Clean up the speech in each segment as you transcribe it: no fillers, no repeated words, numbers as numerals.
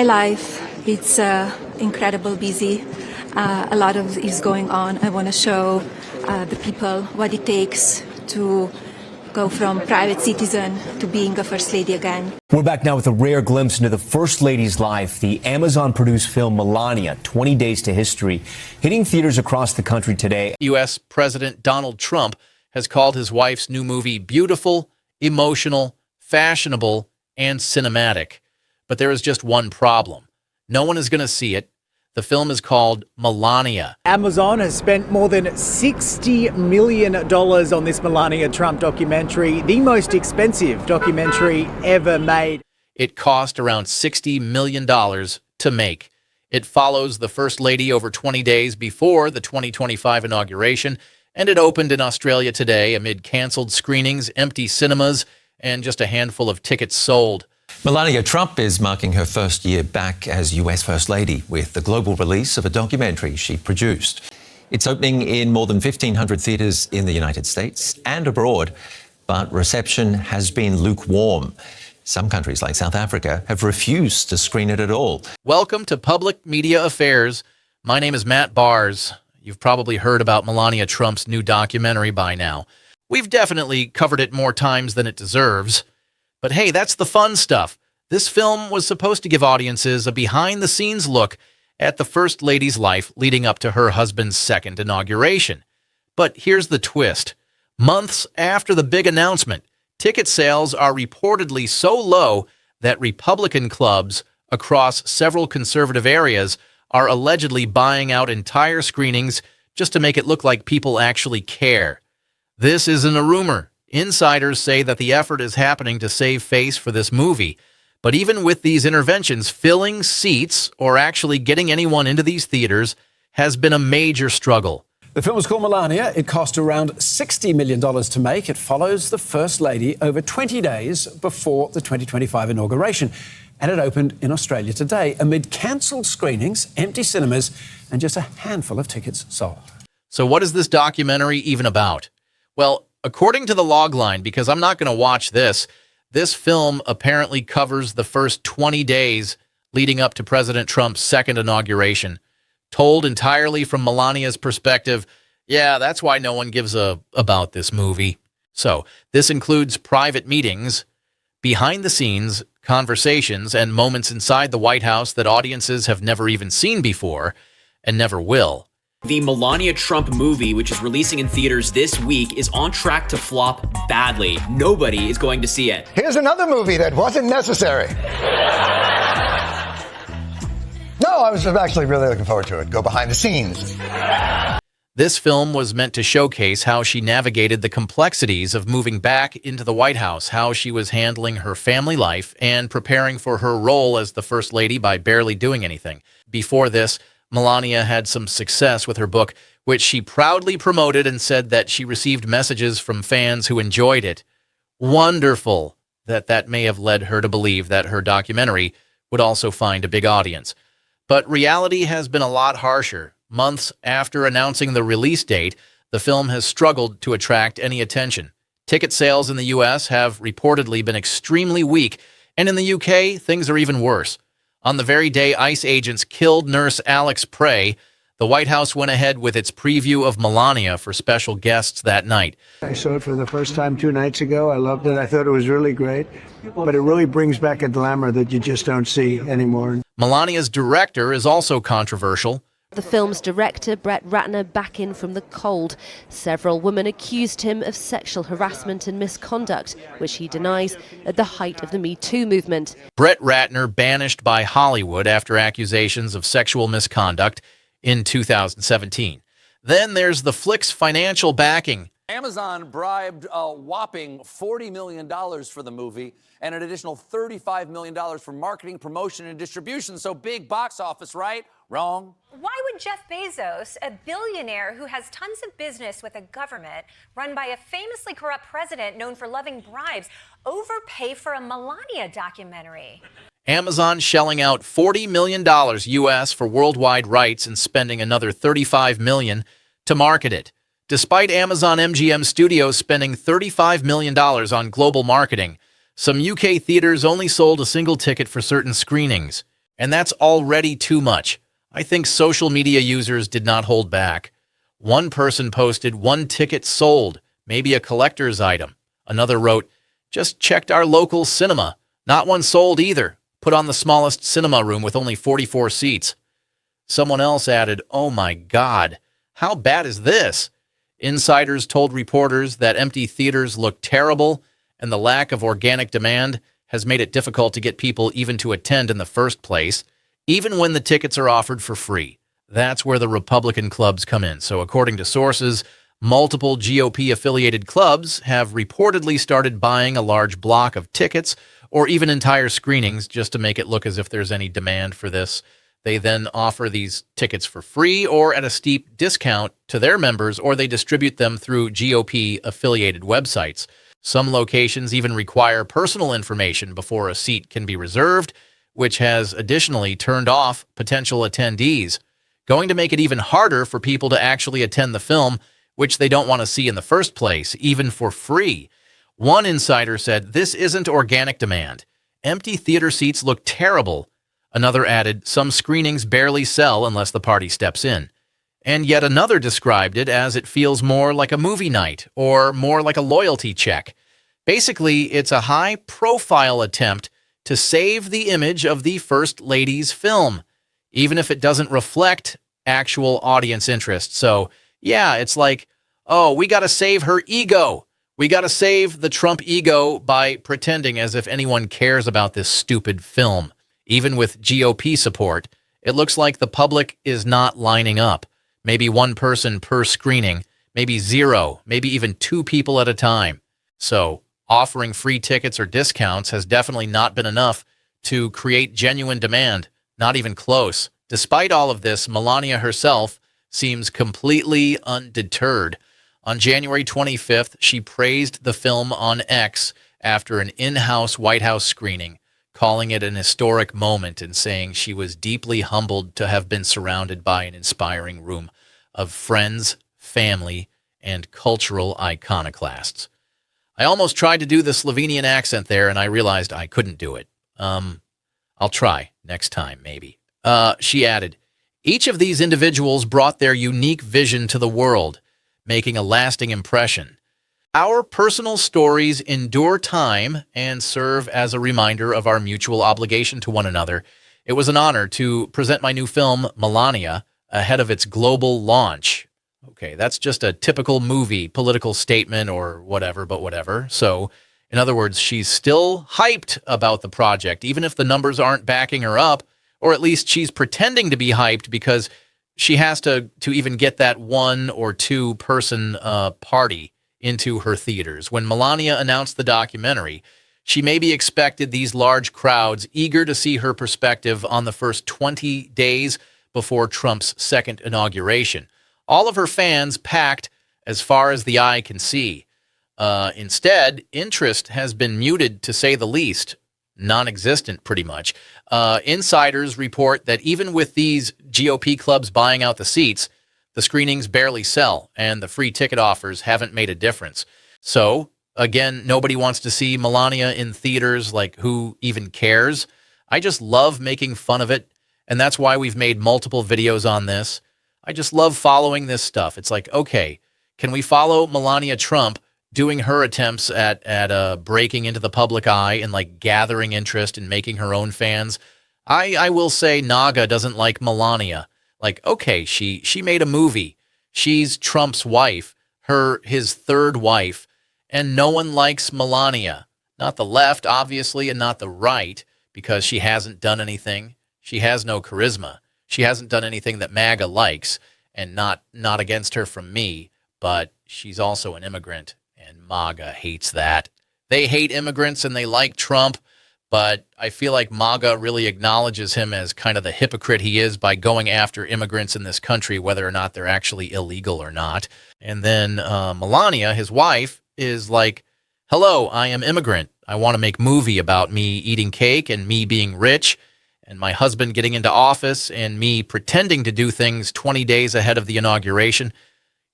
My life, it's incredible busy. A lot of is going on. I want to show the people what it takes to go from private citizen to being a first lady again. We're back now with a rare glimpse into the first lady's life. The Amazon-produced film Melania, 20 Days to History, hitting theaters across the country today. U.S. President Donald Trump has called his wife's new movie beautiful, emotional, fashionable, and cinematic. But there is just one problem. No one is going to see it. The film is called Melania. Amazon has spent more than $60 million on this Melania Trump documentary, the most expensive documentary ever made. It cost around $60 million to make. It follows the First Lady over 20 days before the 2025 inauguration, and it opened in Australia today amid canceled screenings, empty cinemas, and just a handful of tickets sold. Melania Trump is marking her first year back as US First Lady with the global release of a documentary she produced. It's opening in more than 1,500 theaters in the United States and abroad, but reception has been lukewarm. Some countries like South Africa have refused to screen it at all. Welcome to Public Media Affairs. My name is Matt Bars. You've probably heard about Melania Trump's new documentary by now. We've definitely covered it more times than it deserves. But hey, that's the fun stuff. This film was supposed to give audiences a behind-the-scenes look at the First Lady's life leading up to her husband's second inauguration. But here's the twist. Months after the big announcement, ticket sales are reportedly so low that Republican clubs across several conservative areas are allegedly buying out entire screenings just to make it look like people actually care. This isn't a rumor. Insiders say that the effort is happening to save face for this movie. But even with these interventions, filling seats or actually getting anyone into these theaters has been a major struggle. The film is called Melania. It cost around $60 million to make. It follows the First Lady over 20 days before the 2025 inauguration. And it opened in Australia today amid cancelled screenings, empty cinemas, and just a handful of tickets sold. So what is this documentary even about? Well, according to the logline, because I'm not going to watch this film apparently covers the first 20 days leading up to President Trump's second inauguration. Told entirely from Melania's perspective, yeah, that's why no one gives a about this movie. So this includes private meetings, behind-the-scenes conversations, and moments inside the White House that audiences have never even seen before and never will. The Melania Trump movie, which is releasing in theaters this week, is on track to flop badly. Nobody is going to see it. Here's another movie that wasn't necessary. No, I was actually really looking forward to it. Go behind the scenes. This film was meant to showcase how she navigated the complexities of moving back into the White House, how she was handling her family life and preparing for her role as the First Lady by barely doing anything. Before this, Melania had some success with her book, which she proudly promoted and said that she received messages from fans who enjoyed it. Wonderful that may have led her to believe that her documentary would also find a big audience. But reality has been a lot harsher. Months after announcing the release date, the film has struggled to attract any attention. Ticket sales in the U.S. have reportedly been extremely weak, and in the U.K., things are even worse. On the very day ICE agents killed nurse Alex Prey, the White House went ahead with its preview of Melania for special guests that night. I saw it for the first time 2 nights ago. I loved it. I thought it was really great. But it really brings back a glamour that you just don't see anymore. Melania's director is also controversial. The film's director, Brett Ratner, back in from the cold. Several women accused him of sexual harassment and misconduct, which he denies at the height of the Me Too movement. Brett Ratner banished by Hollywood after accusations of sexual misconduct in 2017. Then there's the flick's financial backing. Amazon bribed a whopping $40 million for the movie and an additional $35 million for marketing, promotion, and distribution. So big box office, right? Wrong. Why would Jeff Bezos, a billionaire who has tons of business with a government run by a famously corrupt president known for loving bribes, overpay for a Melania documentary? Amazon shelling out $40 million U.S. for worldwide rights and spending another $35 million to market it. Despite Amazon MGM Studios spending $35 million on global marketing, some UK theaters only sold a single ticket for certain screenings. And that's already too much. I think social media users did not hold back. One person posted 1 ticket sold, maybe a collector's item. Another wrote, just checked our local cinema. Not one sold either. Put on the smallest cinema room with only 44 seats. Someone else added, oh my God, how bad is this? Insiders told reporters that empty theaters look terrible and the lack of organic demand has made it difficult to get people even to attend in the first place, even when the tickets are offered for free. That's where the Republican clubs come in. So according to sources, multiple GOP-affiliated clubs have reportedly started buying a large block of tickets or even entire screenings just to make it look as if there's any demand for this. They then offer these tickets for free or at a steep discount to their members, or they distribute them through GOP-affiliated websites. Some locations even require personal information before a seat can be reserved, which has additionally turned off potential attendees, going to make it even harder for people to actually attend the film, which they don't want to see in the first place, even for free. One insider said, this isn't organic demand. Empty theater seats look terrible. Another added, some screenings barely sell unless the party steps in. And yet another described it as it feels more like a movie night or more like a loyalty check. Basically, it's a high-profile attempt to save the image of the First Lady's film, even if it doesn't reflect actual audience interest. So, yeah, it's like, oh, we got to save her ego. We got to save the Trump ego by pretending as if anyone cares about this stupid film. Even with GOP support, it looks like the public is not lining up. Maybe one person per screening, maybe 0, maybe even 2 people at a time. So offering free tickets or discounts has definitely not been enough to create genuine demand, not even close. Despite all of this, Melania herself seems completely undeterred. On January 25th, she praised the film on X after an in-house White House screening, calling it an historic moment and saying she was deeply humbled to have been surrounded by an inspiring room of friends, family, and cultural iconoclasts. I almost tried to do the Slovenian accent there, and I realized I couldn't do it. I'll try next time, maybe. She added, each of these individuals brought their unique vision to the world, making a lasting impression. Our personal stories endure time and serve as a reminder of our mutual obligation to one another. It was an honor to present my new film, Melania, ahead of its global launch. Okay, that's just a typical movie, political statement or whatever, but whatever. So, in other words, she's still hyped about the project, even if the numbers aren't backing her up, or at least she's pretending to be hyped because she has to even get that 1 or 2 person party into her theaters. When Melania announced the documentary, she maybe expected these large crowds eager to see her perspective on the first 20 days before Trump's second inauguration. All of her fans packed as far as the eye can see. Instead, interest has been muted, to say the least, non-existent pretty much. Insiders report that even with these GOP clubs buying out the seats, the screenings barely sell, and the free ticket offers haven't made a difference. So, again, nobody wants to see Melania in theaters. Like, who even cares? I just love making fun of it, and that's why we've made multiple videos on this. I just love following this stuff. It's like, okay, can we follow Melania Trump doing her attempts at breaking into the public eye and, like, gathering interest and making her own fans? I will say Naga doesn't like Melania. Like, okay, she made a movie. She's Trump's wife, his third wife, and no one likes Melania. Not the left, obviously, and not the right, because she hasn't done anything. She has no charisma. She hasn't done anything that MAGA likes, and not against her from me, but she's also an immigrant, and MAGA hates that. They hate immigrants and they like Trump, but I feel like MAGA really acknowledges him as kind of the hypocrite he is by going after immigrants in this country, whether or not they're actually illegal or not. And then Melania, his wife, is like, hello, I am immigrant. I want to make a movie about me eating cake and me being rich and my husband getting into office and me pretending to do things 20 days ahead of the inauguration.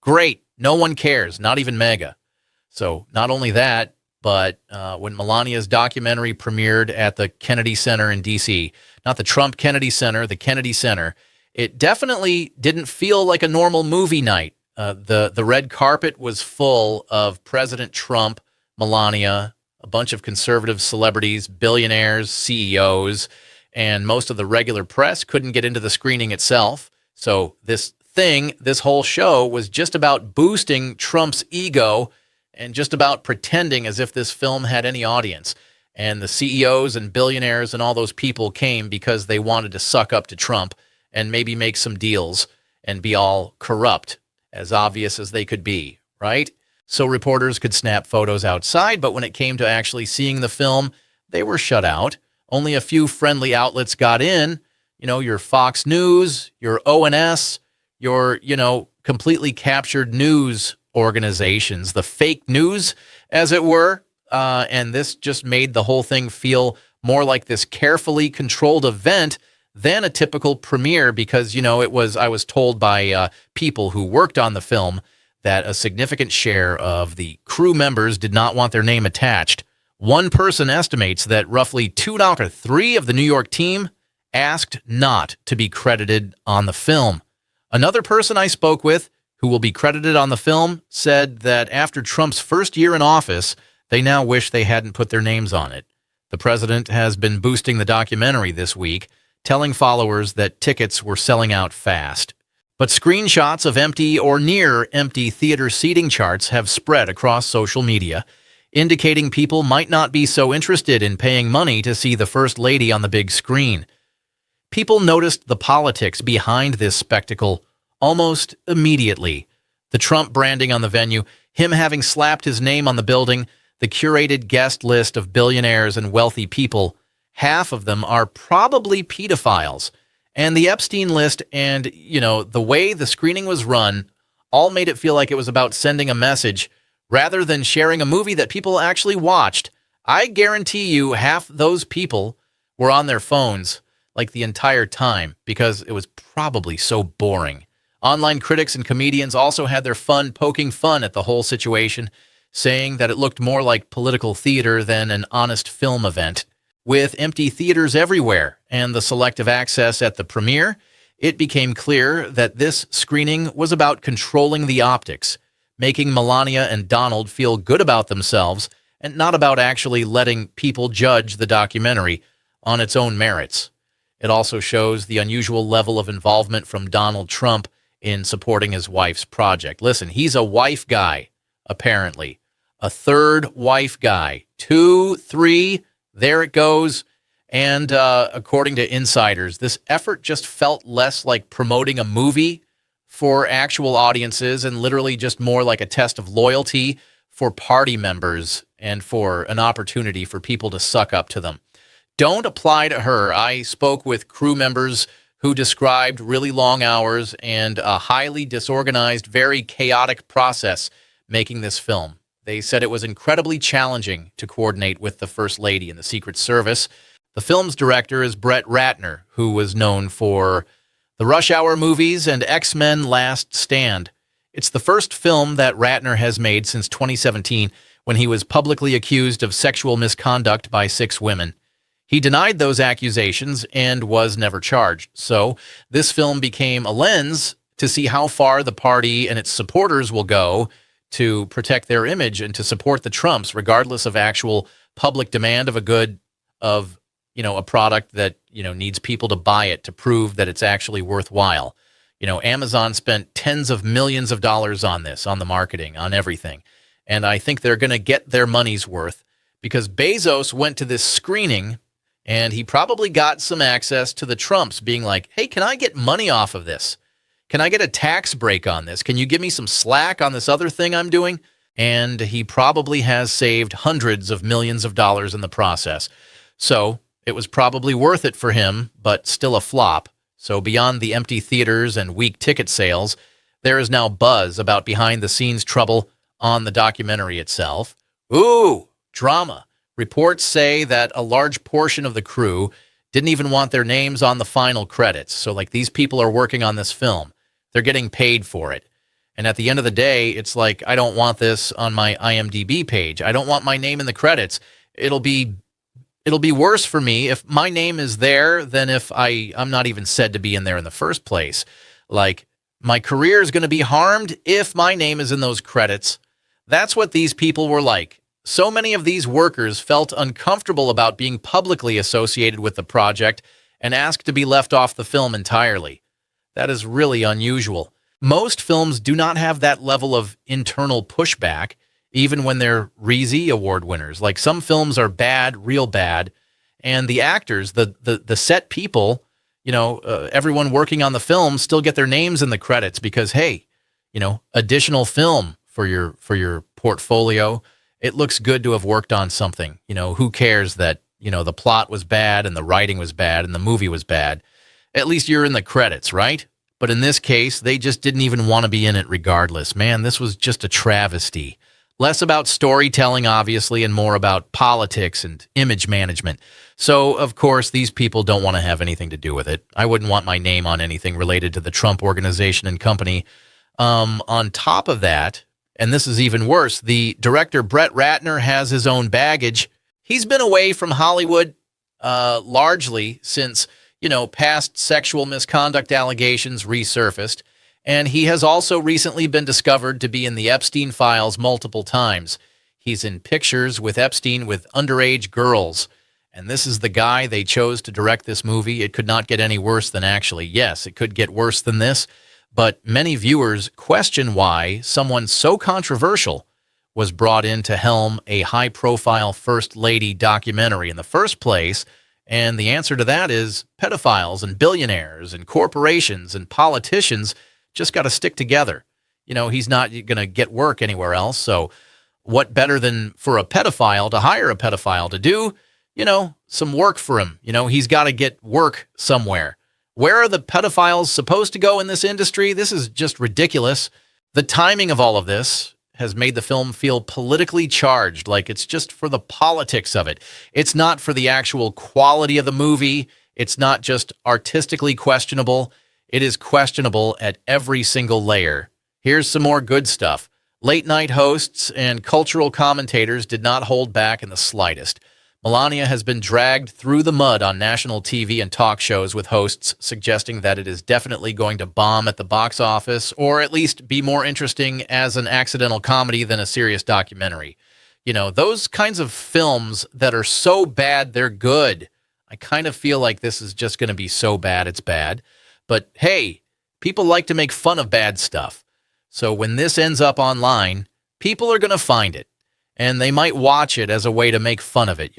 Great. No one cares, not even MAGA. So not only that, but when Melania's documentary premiered at the Kennedy Center in D.C., not the Trump Kennedy Center, the Kennedy Center, it definitely didn't feel like a normal movie night. The red carpet was full of President Trump, Melania, a bunch of conservative celebrities, billionaires, CEOs, and most of the regular press couldn't get into the screening itself. So this whole show was just about boosting Trump's ego and just about pretending as if this film had any audience. And the CEOs and billionaires and all those people came because they wanted to suck up to Trump and maybe make some deals and be all corrupt, as obvious as they could be, right? So reporters could snap photos outside, but when it came to actually seeing the film, they were shut out. Only a few friendly outlets got in, your Fox News, your ONS, your, completely captured news organizations, the fake news, as it were. And this just made the whole thing feel more like this carefully controlled event than a typical premiere because, I was told by people who worked on the film that a significant share of the crew members did not want their name attached. One person estimates that roughly 2 out of 3 of the New York team asked not to be credited on the film. Another person I spoke with who will be credited on the film said that after Trump's first year in office, they now wish they hadn't put their names on it. The president has been boosting the documentary this week, telling followers that tickets were selling out fast. But screenshots of empty or near-empty theater seating charts have spread across social media, indicating people might not be so interested in paying money to see the First Lady on the big screen. People noticed the politics behind this spectacle almost immediately. The Trump branding on the venue, him having slapped his name on the building, the curated guest list of billionaires and wealthy people. Half of them are probably pedophiles. And the Epstein list and, the way the screening was run all made it feel like it was about sending a message rather than sharing a movie that people actually watched. I guarantee you half those people were on their phones like the entire time because it was probably so boring. Online critics and comedians also had their fun poking fun at the whole situation, saying that it looked more like political theater than an honest film event. With empty theaters everywhere and the selective access at the premiere, it became clear that this screening was about controlling the optics, making Melania and Donald feel good about themselves, and not about actually letting people judge the documentary on its own merits. It also shows the unusual level of involvement from Donald Trump in supporting his wife's project. Listen, he's a wife guy, apparently. A third wife guy. 2, 3... there it goes. And according to insiders, this effort just felt less like promoting a movie for actual audiences and literally just more like a test of loyalty for party members and for an opportunity for people to suck up to them. Don't apply to her. I spoke with crew members who described really long hours and a highly disorganized, very chaotic process making this film. They said it was incredibly challenging to coordinate with the First Lady and the Secret Service. The film's director is Brett Ratner, who was known for the Rush Hour movies and X-Men Last Stand. It's the first film that Ratner has made since 2017, when he was publicly accused of sexual misconduct by 6 women. He denied those accusations and was never charged. So this film became a lens to see how far the party and its supporters will go to protect their image and to support the Trumps, regardless of actual public demand of a good, of, a product that, needs people to buy it to prove that it's actually worthwhile. Amazon spent tens of millions of dollars on this, on the marketing, on everything. And I think they're going to get their money's worth because Bezos went to this screening and he probably got some access to the Trumps being like, hey, can I get money off of this? Can I get a tax break on this? Can you give me some slack on this other thing I'm doing? And he probably has saved hundreds of millions of dollars in the process. So it was probably worth it for him, but still a flop. So beyond the empty theaters and weak ticket sales, there is now buzz about behind-the-scenes trouble on the documentary itself. Ooh, drama. Reports say that a large portion of the crew didn't even want their names on the final credits. So these people are working on this film. They're getting paid for it. And at the end of the day, it's like, I don't want this on my IMDb page. I don't want my name in the credits. It'll be worse for me if my name is there than if I'm not even said to be in there in the first place. Like, my career is going to be harmed if my name is in those credits. That's what these people were like. So many of these workers felt uncomfortable about being publicly associated with the project and asked to be left off the film entirely. That is really unusual. Most films do not have that level of internal pushback, even when they're Reezy Award winners. Like, some films are bad, real bad, and the actors, the set people, everyone working on the film still get their names in the credits because, hey, additional film for your portfolio. It looks good to have worked on something. Who cares that, the plot was bad and the writing was bad and the movie was bad? At least you're in the credits, right? But in this case, they just didn't even want to be in it regardless. Man, this was just a travesty. Less about storytelling, obviously, and more about politics and image management. So, of course, these people don't want to have anything to do with it. I wouldn't want my name on anything related to the Trump organization and company. On top of that, and this is even worse, the director Brett Ratner has his own baggage. He's been away from Hollywood largely since, past sexual misconduct allegations resurfaced. And he has also recently been discovered to be in the Epstein files multiple times. He's in pictures with Epstein with underage girls. And this is the guy they chose to direct this movie. It could not get any worse than actually. Yes, it could get worse than this. But many viewers question why someone so controversial was brought in to helm a high-profile First Lady documentary in the first place. And the answer to that is pedophiles and billionaires and corporations and politicians just got to stick together. He's not going to get work anywhere else. So what better than for a pedophile to hire a pedophile to do, some work for him? He's got to get work somewhere. Where are the pedophiles supposed to go in this industry? This is just ridiculous. The timing of all of this has made the film feel politically charged, like it's just for the politics of it. It's not for the actual quality of the movie. It's not just artistically questionable. It is questionable at every single layer. Here's some more good stuff. Late night hosts and cultural commentators did not hold back in the slightest. Melania has been dragged through the mud on national TV and talk shows with hosts suggesting that it is definitely going to bomb at the box office, or at least be more interesting as an accidental comedy than a serious documentary. Those kinds of films that are so bad they're good. I kind of feel like this is just going to be so bad it's bad. But hey, people like to make fun of bad stuff. So when this ends up online, people are going to find it. And they might watch it as a way to make fun of it,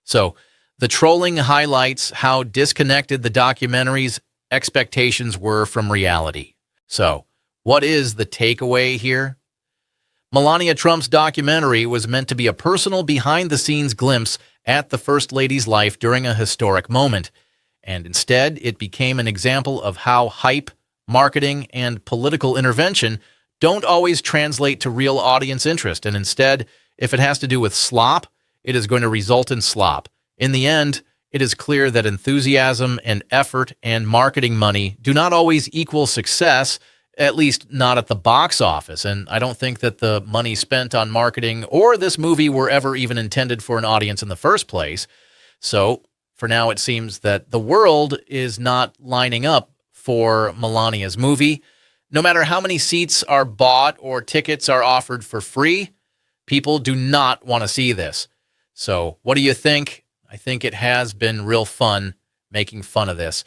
So the trolling highlights how disconnected the documentary's expectations were from reality. So what is the takeaway here? Melania Trump's documentary was meant to be a personal behind-the-scenes glimpse at the First Lady's life during a historic moment. And instead, it became an example of how hype, marketing, and political intervention don't always translate to real audience interest. And instead, if it has to do with slop, it is going to result in slop. In the end, it is clear that enthusiasm and effort and marketing money do not always equal success, at least not at the box office. And I don't think that the money spent on marketing or this movie were ever even intended for an audience in the first place. So for now, it seems that the world is not lining up for Melania's movie. No matter how many seats are bought or tickets are offered for free, people do not want to see this. So what do you think? I think it has been real fun making fun of this.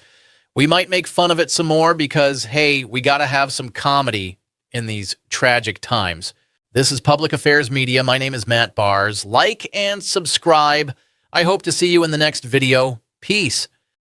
We might make fun of it some more because, hey, we got to have some comedy in these tragic times. This is Public Affairs Media. My name is Matt Bars. Like and subscribe. I hope to see you in the next video. Peace.